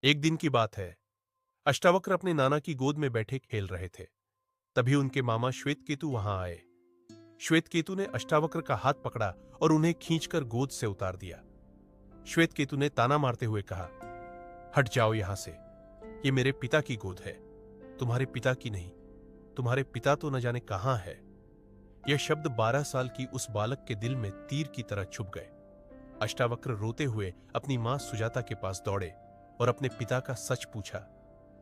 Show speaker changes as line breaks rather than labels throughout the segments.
एक दिन की बात है। अष्टावक्र अपने नाना की गोद में बैठे खेल रहे थे। तभी उनके मामा श्वेतकेतु वहां आए। श्वेतकेतु ने अष्टावक्र का हाथ पकड़ा और उन्हें खींचकर गोद से उतार दिया। श्वेतकेतु ने ताना मारते हुए कहा, हट जाओ यहां से। ये मेरे पिता की गोद है, तुम्हारे पिता की नहीं। तुम्हारे पिता तो न जाने कहां है। यह शब्द 12 साल की उस बालक के दिल में तीर की तरह छुप गए। अष्टावक्र रोते हुए अपनी मां सुजाता के पास दौड़े और अपने पिता का सच पूछा।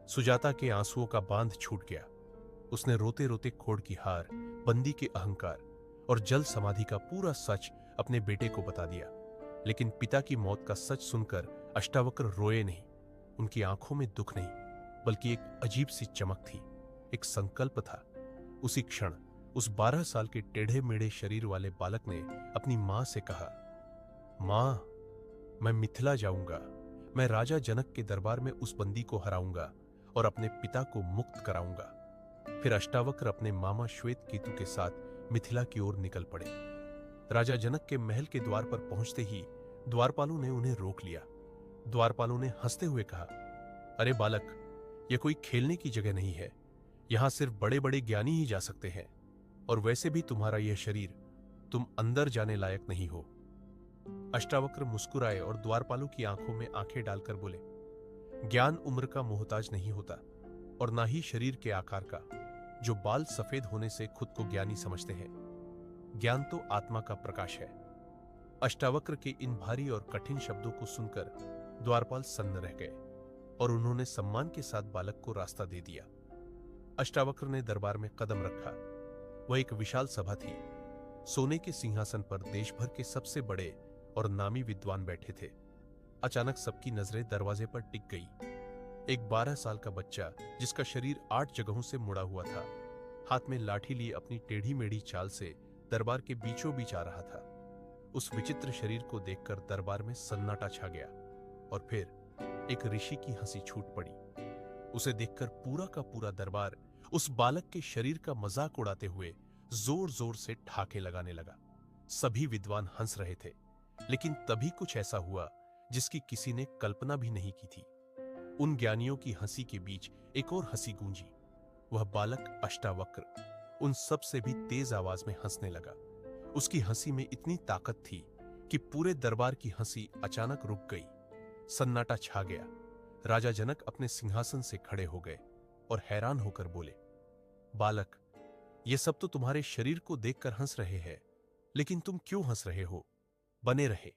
सुजाता के आंसुओं का बांध छूट गया। उसने रोते रोते खोड़ की हार, बंदी के अहंकार और जल समाधि का पूरा सच अपने बेटे को बता दिया। लेकिन पिता की मौत का सच सुनकर अष्टावक्र रोए नहीं। उनकी आंखों में दुख नहीं, बल्कि एक अजीब सी चमक थी, एक संकल्प था। उसी क्षण उस 12 साल के टेढ़े मेढ़े शरीर वाले बालक ने अपनी मां से कहा, मां, मैं मिथिला जाऊंगा। मैं राजा जनक के दरबार में उस बंदी को हराऊंगा और अपने पिता को मुक्त कराऊंगा। फिर अष्टावक्र अपने मामा श्वेत केतु के साथ मिथिला की ओर निकल पड़े। राजा जनक के महल के द्वार पर पहुंचते ही द्वारपालों ने उन्हें रोक लिया। द्वारपालों ने हंसते हुए कहा, अरे बालक, यह कोई खेलने की जगह नहीं है। यहां सिर्फ बड़े बड़े ज्ञानी ही जा सकते हैं, और वैसे भी तुम्हारा यह शरीर, तुम अंदर जाने लायक नहीं हो। अष्टावक्र मुस्कुराए और द्वारपालों की आंखों में आंखें डालकर बोले, ज्ञान उम्र का मोहताज नहीं होता, और ना ही शरीर के आकार का, जो बाल सफेद होने से खुद को ज्ञानी समझते हैं। ज्ञान तो आत्मा का प्रकाश है। अष्टावक्र के इन भारी और कठिन शब्दों को सुनकर द्वारपाल सन्न रह गए और उन्होंने सम्मान के साथ बालक को रास्ता दे दिया। अष्टावक्र ने दरबार में कदम रखा। वह एक विशाल सभा थी। सोने के सिंहासन पर देश भर के सबसे बड़े और नामी विद्वान बैठे थे। अचानक सबकी नजरें दरवाजे पर टिक गई। एक 12 साल का बच्चा, जिसका शरीर 8 जगहों से मुड़ा हुआ था, हाथ में लाठी लिए अपनी टेढ़ी मेढ़ी चाल से दरबार के बीचों बीच आ रहा था। उस विचित्र शरीर को देखकर दरबार में सन्नाटा छा गया, और फिर एक ऋषि की हंसी छूट पड़ी। उसे देखकर पूरा का पूरा दरबार उस बालक के शरीर का मजाक उड़ाते हुए जोर जोर से ठाके लगाने लगा। सभी विद्वान हंस रहे थे, लेकिन तभी कुछ ऐसा हुआ जिसकी किसी ने कल्पना भी नहीं की थी। उन ज्ञानियों की हंसी के बीच एक और हंसी गूंजी। वह बालक अष्टावक्र उन सब से भी तेज आवाज में हंसने लगा। उसकी हंसी में इतनी ताकत थी कि पूरे दरबार की हंसी अचानक रुक गई। सन्नाटा छा गया। राजा जनक अपने सिंहासन से खड़े हो गए और हैरान होकर बोले, बालक, ये सब तो तुम्हारे शरीर को देखकर हंस रहे हैं, लेकिन तुम क्यों हंस रहे हो? बने रहे।